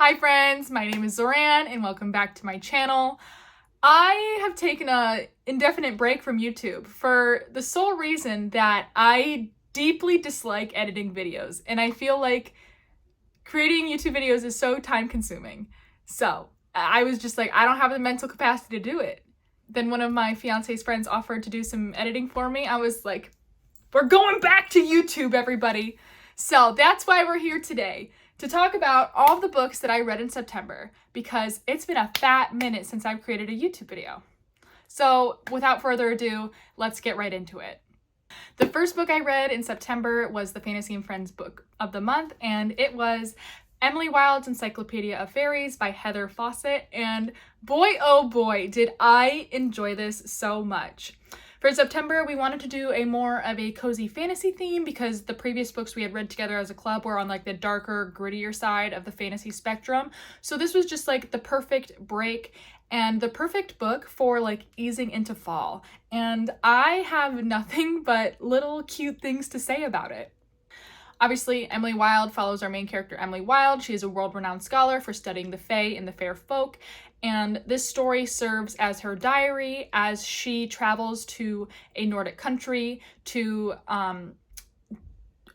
Hi friends, my name is Zoranne and welcome back to my channel. I have taken an indefinite break from YouTube for the sole reason that I deeply dislike editing videos and I feel like creating YouTube videos is so time consuming. So I was just like, I don't have the mental capacity to do it. Then one of my fiance's friends offered to do some editing for me. I was like, we're going back to YouTube, everybody. So that's why we're here today, to talk about all of the books that I read in September, because it's been a fat minute since I've created a YouTube video. So without further ado, let's get right into it. The first book I read in September was the Fantasy and Friends book of the month, and it was Emily Wilde's Encyclopedia of Fairies by Heather Fawcett, and boy oh boy did I enjoy this so much. For September, we wanted to do a more of a cozy fantasy theme because the previous books we had read together as a club were on like the darker, grittier side of the fantasy spectrum. So this was just like the perfect break and the perfect book for like easing into fall. And I have nothing but little cute things to say about it. Obviously, Emily Wilde follows our main character, Emily Wilde. She is a world-renowned scholar for studying the Fae and the fair folk, and this story serves as her diary as she travels to a Nordic country to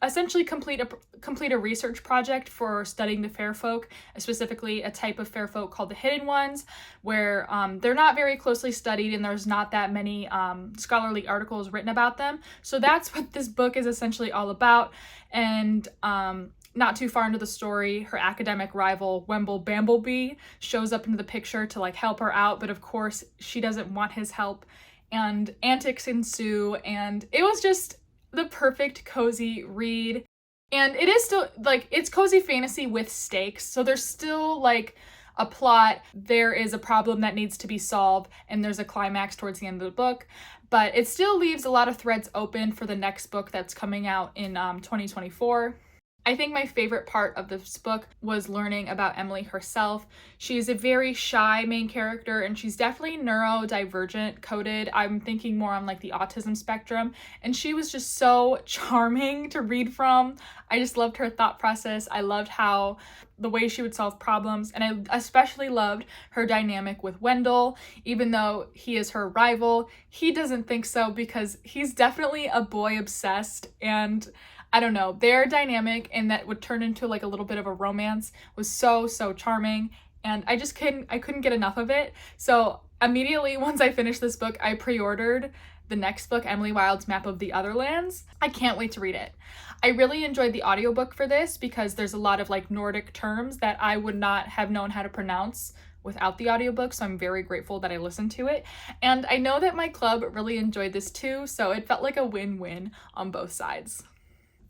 essentially complete a research project for studying the fair folk, specifically a type of fair folk called the hidden ones, where they're not very closely studied and there's not that many scholarly articles written about them. So that's what this book is essentially all about. And not too far into the story, her academic rival, Wemble Bamblebee, shows up into the picture to like help her out, but of course she doesn't want his help, and antics ensue, and it was just the perfect cozy read. And it is still like, it's cozy fantasy with stakes, so there's still like a plot, there is a problem that needs to be solved, and there's a climax towards the end of the book, but it still leaves a lot of threads open for the next book that's coming out in 2024. I think my favorite part of this book was learning about Emily herself. She's a very shy main character and she's definitely neurodivergent coded. I'm thinking more on like the autism spectrum, and she was just so charming to read from. I just loved her thought process. I loved how the way she would solve problems, and I especially loved her dynamic with Wendell. Even though he is her rival, he doesn't think so because he's definitely a boy obsessed, and I don't know, their dynamic and that would turn into like a little bit of a romance was so charming, and I couldn't get enough of it. So immediately once I finished this book, I pre-ordered the next book, Emily Wilde's Map of the Otherlands. I can't wait to read it. I really enjoyed the audiobook for this because there's a lot of like Nordic terms that I would not have known how to pronounce without the audiobook, so I'm very grateful that I listened to it. And I know that my club really enjoyed this too, so it felt like a win-win on both sides.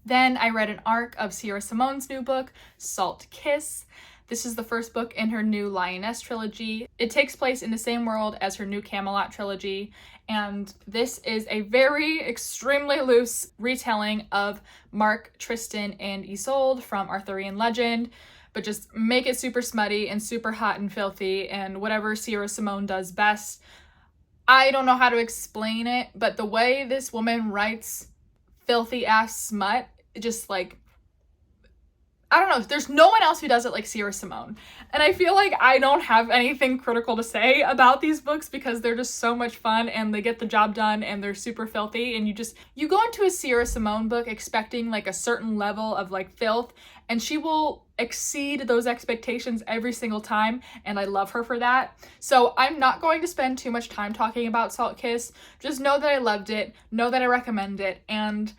Then I read an arc of Sierra Simone's new book, Salt Kiss. This is the first book in her new Lioness trilogy. It takes place in the same world as her new Camelot trilogy, and this is a very extremely loose retelling of Mark, Tristan, and Isolde from Arthurian legend, but just make it super smutty and super hot and filthy and whatever Sierra Simone does best. I don't know how to explain it, but the way this woman writes filthy ass smut, just like, I don't know, there's no one else who does it like Sierra Simone. And I feel like I don't have anything critical to say about these books because they're just so much fun and they get the job done and they're super filthy, and you go into a Sierra Simone book expecting like a certain level of like filth, and she will exceed those expectations every single time, and I love her for that. So I'm not going to spend too much time talking about Salt Kiss. Just know that I loved it, know that I recommend it, and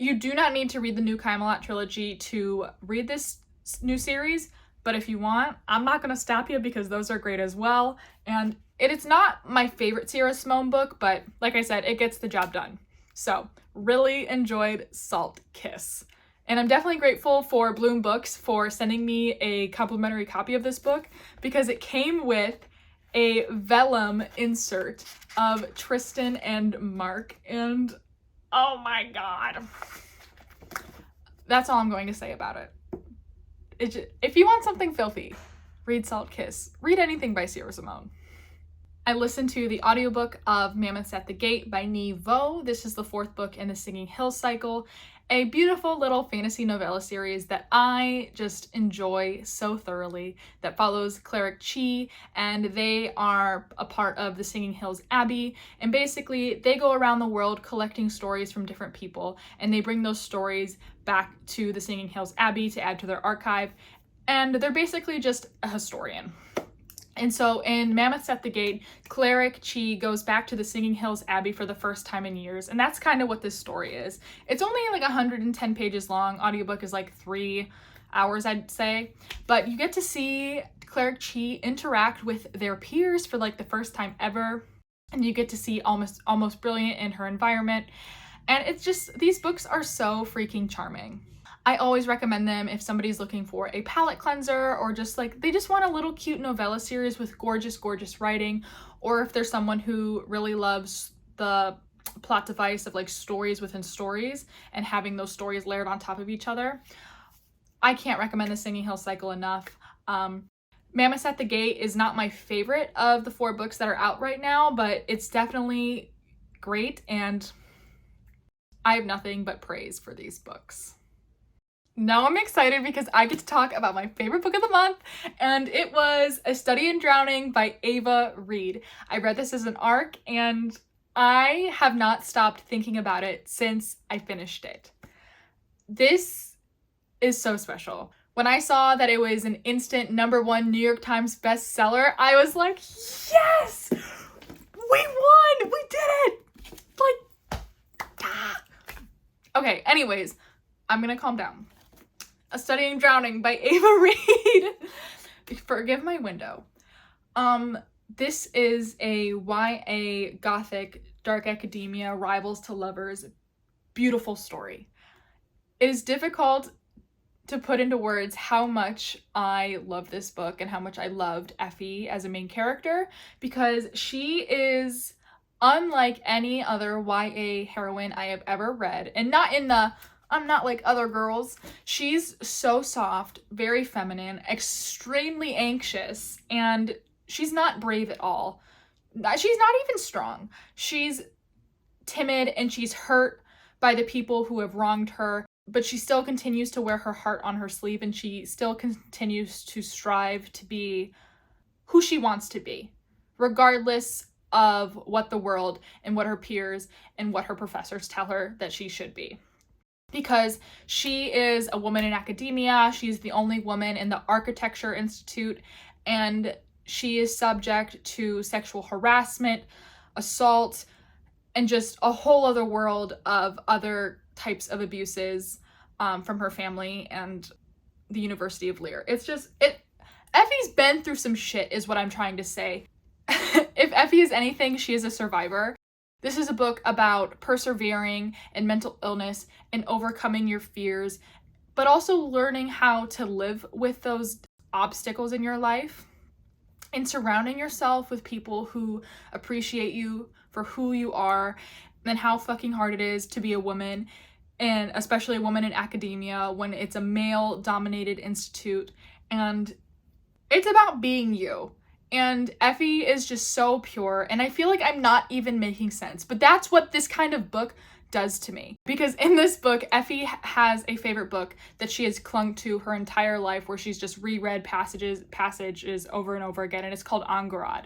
you do not need to read the new Camelot trilogy to read this new series, but if you want, I'm not going to stop you because those are great as well. And it's not my favorite Sierra Simone book, but like I said, it gets the job done. So really enjoyed Salt Kiss. And I'm definitely grateful for Bloom Books for sending me a complimentary copy of this book because it came with a vellum insert of Tristan and Mark, and oh my god. That's all I'm going to say about it. If you want something filthy, read Salt Kiss. Read anything by Sierra Simone. I listened to the audiobook of Mammoths at the Gate by Nhi Vo. This is the fourth book in the Singing Hills cycle, a beautiful little fantasy novella series that I just enjoy so thoroughly, that follows Cleric Chi, and they are a part of the Singing Hills Abbey, and basically they go around the world collecting stories from different people, and they bring those stories back to the Singing Hills Abbey to add to their archive, and they're basically just a historian. And so in Mammoths at the Gate, Cleric Chi goes back to the Singing Hills Abbey for the first time in years, and that's kind of what this story is. It's only like 110 pages long. Audiobook is like 3 hours, I'd say. But you get to see Cleric Chi interact with their peers for like the first time ever, and you get to see almost brilliant in her environment. And it's just, these books are so freaking charming. I always recommend them if somebody's looking for a palate cleanser, or just like they just want a little cute novella series with gorgeous, gorgeous writing, or if there's someone who really loves the plot device of like stories within stories and having those stories layered on top of each other. I can't recommend the Singing Hills cycle enough. Mammoths at the Gate is not my favorite of the 4 books that are out right now, but it's definitely great, and I have nothing but praise for these books. Now I'm excited because I get to talk about my favorite book of the month, and it was A Study in Drowning by Ava Reed. I read this as an ARC, and I have not stopped thinking about it since I finished it. This is so special. When I saw that it was an instant #1 New York Times bestseller, I was like, yes! We won! We did it! Like, ah. Okay, anyways, I'm gonna calm down. A Study in Drowning by Ava Reed. Forgive my window. This is a YA gothic dark academia rivals to lovers beautiful story. It is difficult to put into words how much I love this book and how much I loved Effie as a main character, because she is unlike any other YA heroine I have ever read, and not in the I'm not like other girls. She's so soft, very feminine, extremely anxious, and she's not brave at all. She's not even strong. She's timid, and she's hurt by the people who have wronged her, but she still continues to wear her heart on her sleeve, and she still continues to strive to be who she wants to be, regardless of what the world and what her peers and what her professors tell her that she should be. Because she is a woman in academia, she's the only woman in the Architecture Institute, and she is subject to sexual harassment, assault, and just a whole other world of other types of abuses from her family and the University of Lear. Effie's been through some shit is what I'm trying to say. If Effie is anything, she is a survivor. This is a book about persevering in mental illness and overcoming your fears, but also learning how to live with those obstacles in your life and surrounding yourself with people who appreciate you for who you are, and how fucking hard it is to be a woman, and especially a woman in academia when it's a male-dominated institute, and it's about being you. And Effie is just so pure, and I feel like I'm not even making sense, but that's what this kind of book does to me. Because in this book, Effie has a favorite book that she has clung to her entire life, where she's just reread passages over and over again, and it's called Angharad.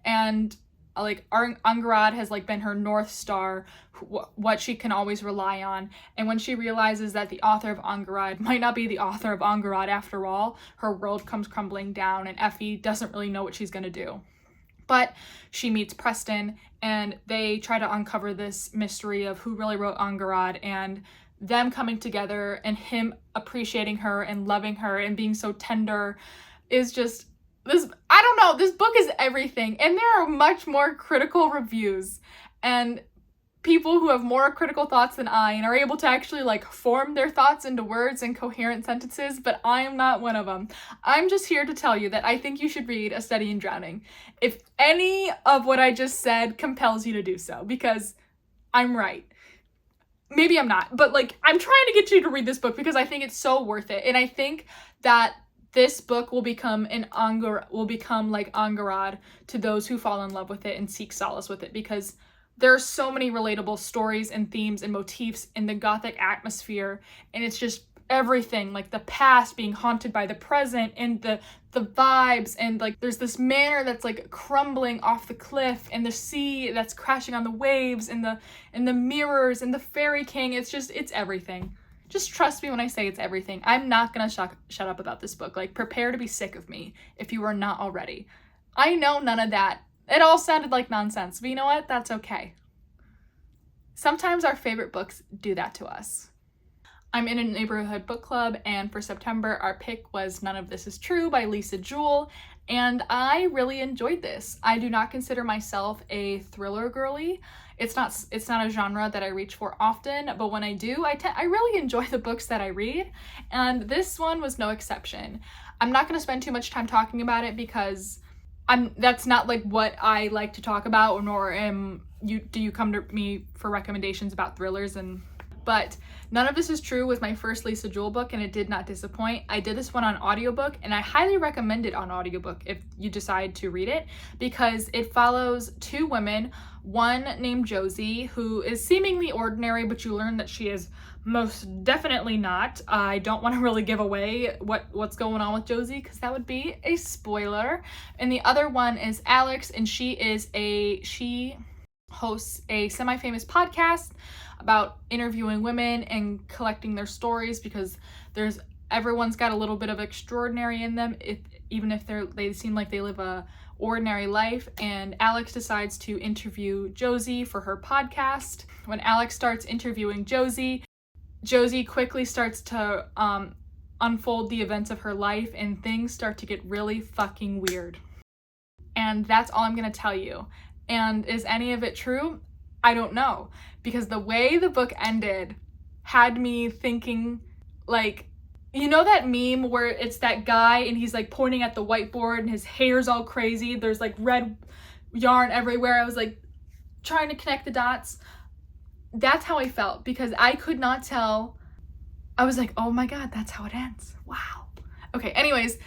And like Angharad has like been her North Star, what she can always rely on. And when she realizes that the author of Angharad might not be the author of Angharad after all, her world comes crumbling down, and Effie doesn't really know what she's gonna do. But she meets Preston, and they try to uncover this mystery of who really wrote Angharad, and them coming together and him appreciating her and loving her and being so tender is just I don't know, this book is everything. And there are much more critical reviews and people who have more critical thoughts than I and are able to actually like form their thoughts into words and coherent sentences, but I am not one of them. I'm just here to tell you that I think you should read A Study in Drowning if any of what I just said compels you to do so, because I'm right. Maybe I'm not, but like I'm trying to get you to read this book because I think it's so worth it. And I think that this book will become like Angharad to those who fall in love with it and seek solace with it, because There are so many relatable stories and themes and motifs in the Gothic atmosphere, and it's just everything, like the past being haunted by the present, and the vibes, and like there's this manor that's like crumbling off the cliff, and the sea that's crashing on the waves, and the mirrors, and the fairy king. It's everything. Just trust me when I say it's everything. I'm not gonna shut up about this book. Like, prepare to be sick of me if you are not already. I know none of that. It all sounded like nonsense, but you know what? That's okay. Sometimes our favorite books do that to us. I'm in a neighborhood book club, and for September, our pick was None of This Is True by Lisa Jewell, and I really enjoyed this. I do not consider myself a thriller girly. It's not a genre that I reach for often, but when I do, I really enjoy the books that I read, and this one was no exception. I'm not going to spend too much time talking about it because that's not like what I like to talk about, nor do you come to me for recommendations about thrillers. But None of This Is True was my first Lisa Jewell book, and it did not disappoint. I did this one on audiobook, and I highly recommend it on audiobook if you decide to read it, because it follows two women, one named Josie, who is seemingly ordinary, but you learn that she is most definitely not. I don't want to really give away what's going on with Josie, because that would be a spoiler. And the other one is Alex, and she hosts a semi-famous podcast about interviewing women and collecting their stories, because everyone's got a little bit of extraordinary in them, even if they seem like they live a ordinary life. And Alex decides to interview Josie for her podcast. When Alex starts interviewing Josie quickly starts to unfold the events of her life, and things start to get really fucking weird. And that's all I'm gonna tell you. And is any of it true? I don't know, because the way the book ended had me thinking, like, you know that meme where it's that guy and he's like pointing at the whiteboard and his hair's all crazy, there's like red yarn everywhere. I was like trying to connect the dots. That's how I felt, because I could not tell. I was like, oh my god, that's how it ends. Wow. Okay, anyways,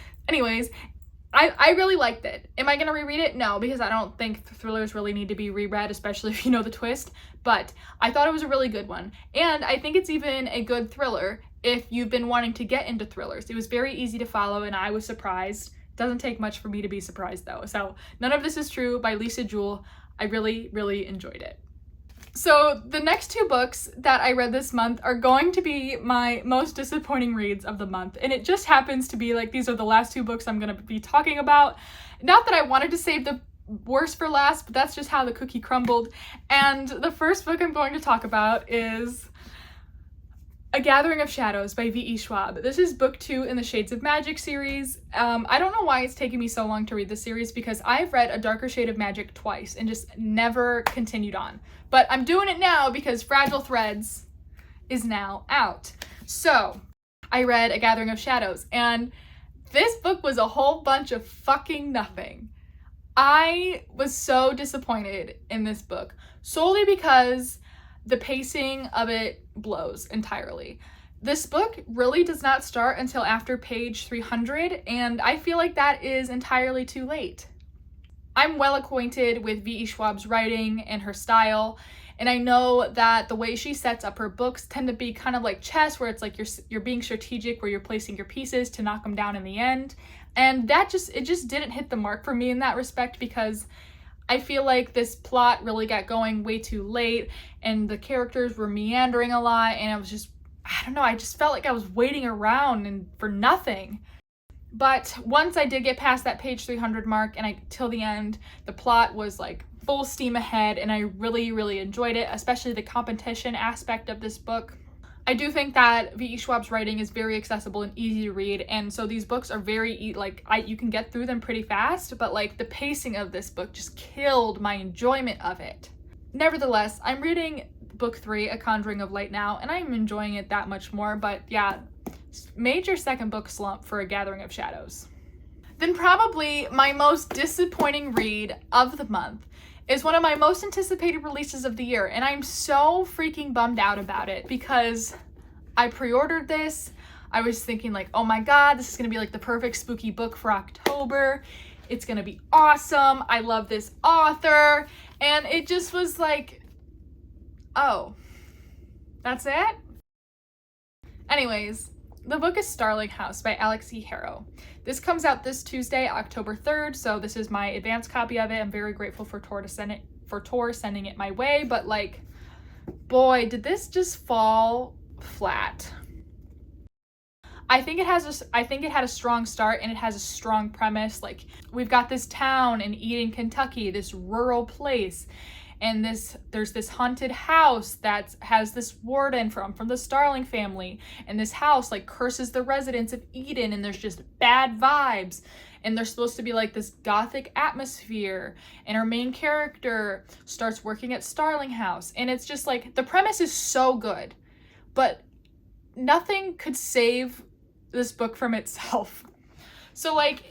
I really liked it. Am I gonna reread it? No, because I don't think thrillers really need to be reread, especially if you know the twist. But I thought it was a really good one. And I think it's even a good thriller if you've been wanting to get into thrillers. It was very easy to follow, and I was surprised. Doesn't take much for me to be surprised, though. So None of This Is True by Lisa Jewell. I really, really enjoyed it. So the next two books that I read this month are going to be my most disappointing reads of the month. And it just happens to be like these are the last two books I'm going to be talking about. Not that I wanted to save the worst for last, but that's just how the cookie crumbled. And the first book I'm going to talk about is A Gathering of Shadows by V.E. Schwab. This is book 2 in the Shades of Magic series. I don't know why it's taken me so long to read this series, because I've read A Darker Shade of Magic twice and just never continued on. But I'm doing it now because Fragile Threads is now out. So I read A Gathering of Shadows, and this book was a whole bunch of fucking nothing. I was so disappointed in this book, solely because the pacing of it blows entirely. This book really does not start until after page 300, and I feel like that is entirely too late. I'm well acquainted with V.E. Schwab's writing and her style, and I know that the way she sets up her books tend to be kind of like chess, where it's like you're being strategic, where you're placing your pieces to knock them down in the end. And it just didn't hit the mark for me in that respect, because I feel like this plot really got going way too late, and the characters were meandering a lot, and I just felt like I was waiting around and for nothing. But once I did get past that page 300 mark and till the end, the plot was like full steam ahead, and I really, really enjoyed it, especially the competition aspect of this book. I do think that V.E. Schwab's writing is very accessible and easy to read, and so these books are you can get through them pretty fast, but like the pacing of this book just killed my enjoyment of it. Nevertheless, I'm reading book 3, A Conjuring of Light now, and I'm enjoying it that much more, but yeah, major second book slump for A Gathering of Shadows. Then probably my most disappointing read of the month is one of my most anticipated releases of the year, and I'm so freaking bummed out about it, because I pre-ordered this. I was thinking like, oh my god, this is gonna be like the perfect spooky book for October. It's gonna be awesome. I love this author. And it just was like, Oh, that's it? Anyways, the book is Starling House by Alex E. Harrow. This comes out this Tuesday, October 3rd, so this is my advance copy of it. I'm very grateful for Tor sending it my way, but like, boy, did this just fall flat. I think it had a strong start and it has a strong premise. Like, we've got this town in Eden, Kentucky, this rural place, and there's this haunted house that has this warden from the Starling family, and this house like curses the residents of Eden, and there's just bad vibes, and there's supposed to be like this gothic atmosphere, and our main character starts working at Starling House, and it's just like, the premise is so good, but nothing could save this book from itself. So like,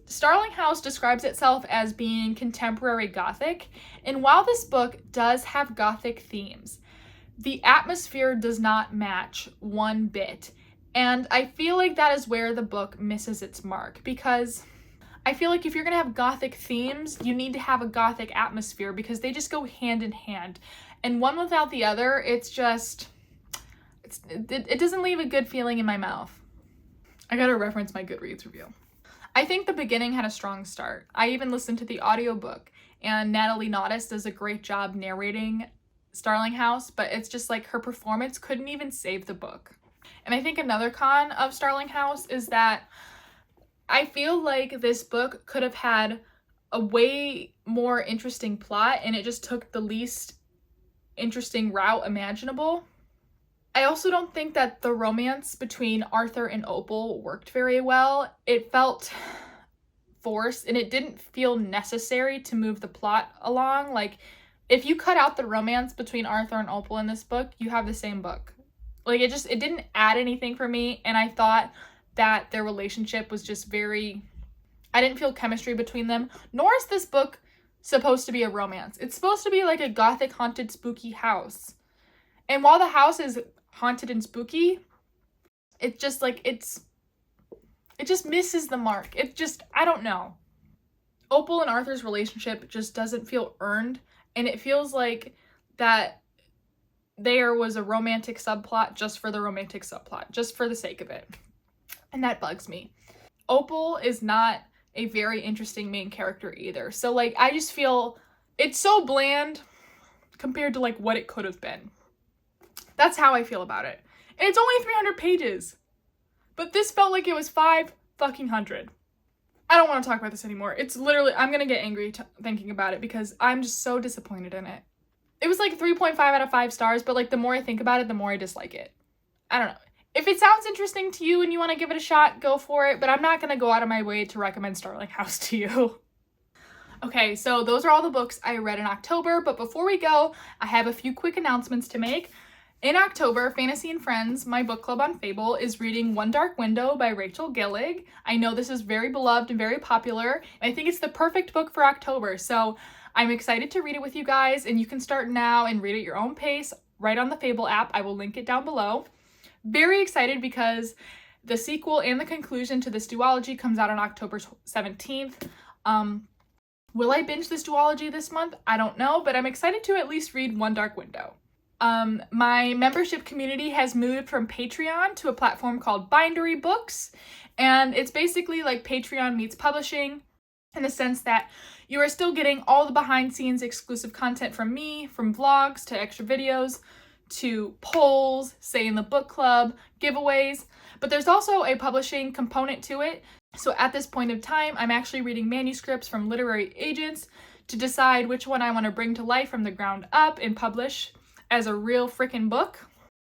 Starling House describes itself as being contemporary Gothic, and while this book does have Gothic themes, the atmosphere does not match one bit. And I feel like that is where the book misses its mark, because I feel like if you're gonna have Gothic themes, you need to have a Gothic atmosphere, because they just go hand in hand. And one without the other, it doesn't leave a good feeling in my mouth. I gotta reference my Goodreads review. I think the beginning had a strong start. I even listened to the audiobook, and Natalie Naudus does a great job narrating Starling House, but it's just like, her performance couldn't even save the book. And I think another con of Starling House is that I feel like this book could have had a way more interesting plot, and it just took the least interesting route imaginable. I also don't think that the romance between Arthur and Opal worked very well. It felt forced, and it didn't feel necessary to move the plot along. Like, if you cut out the romance between Arthur and Opal in this book, you have the same book. Like, it didn't add anything for me, and I thought that their relationship was just I didn't feel chemistry between them, nor is this book supposed to be a romance. It's supposed to be like a Gothic haunted spooky house. And while the house is haunted and spooky, it just misses the mark. I don't know. Opal and Arthur's relationship just doesn't feel earned, and it feels like that there was a romantic subplot just for the romantic subplot, just for the sake of it. And that bugs me. Opal is not a very interesting main character either. So like, I just feel it's so bland compared to like what it could have been. That's how I feel about it. And it's only 300 pages. But this felt like it was 500. I don't want to talk about this anymore. It's literally, I'm going to get angry thinking about it, because I'm just so disappointed in it. It was like 3.5 out of 5 stars, but like, the more I think about it, the more I dislike it. I don't know. If it sounds interesting to you and you want to give it a shot, go for it. But I'm not going to go out of my way to recommend Starling House to you. Okay, so those are all the books I read in October. But before we go, I have a few quick announcements to make. In October, Fantasy and Friends, my book club on Fable, is reading One Dark Window by Rachel Gillig. I know this is very beloved and very popular, and I think it's the perfect book for October, so I'm excited to read it with you guys, and you can start now and read at your own pace right on the Fable app. I will link it down below. Very excited because the sequel and the conclusion to this duology comes out on October 17th. Will I binge this duology this month? I don't know, but I'm excited to at least read One Dark Window. My membership community has moved from Patreon to a platform called Bindery Books, and it's basically like Patreon meets publishing, in the sense that you are still getting all the behind-scenes exclusive content from me, from vlogs to extra videos to polls, say in the book club, giveaways, but there's also a publishing component to it. So at this point of time, I'm actually reading manuscripts from literary agents to decide which one I want to bring to life from the ground up and publish as a real freaking book.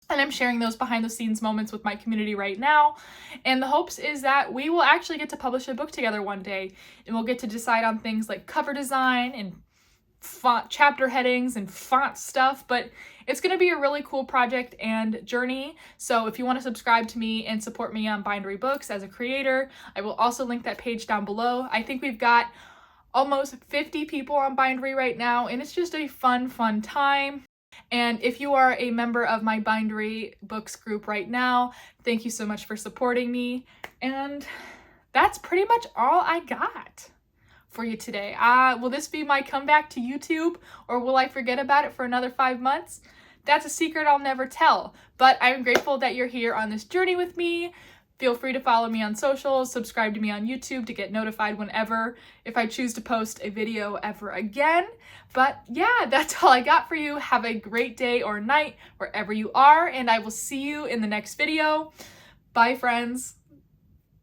And I'm sharing those behind the scenes moments with my community right now. And the hopes is that we will actually get to publish a book together one day, and we'll get to decide on things like cover design and font, chapter headings and font stuff. But it's going to be a really cool project and journey. So if you want to subscribe to me and support me on Bindery Books as a creator, I will also link that page down below. I think we've got almost 50 people on Bindery right now, and it's just a fun time. And if you are a member of my Bindery Books group right now, thank you so much for supporting me. And that's pretty much all I got for you today. Will this be my comeback to YouTube, or will I forget about it for another 5 months? that's a secret I'll never tell. But I'm grateful that you're here on this journey with me. Feel free to follow me on socials, subscribe to me on YouTube to get notified whenever, if I choose to post a video ever again. But yeah, that's all I got for you. Have a great day or night wherever you are, and I will see you in the next video. Bye, friends.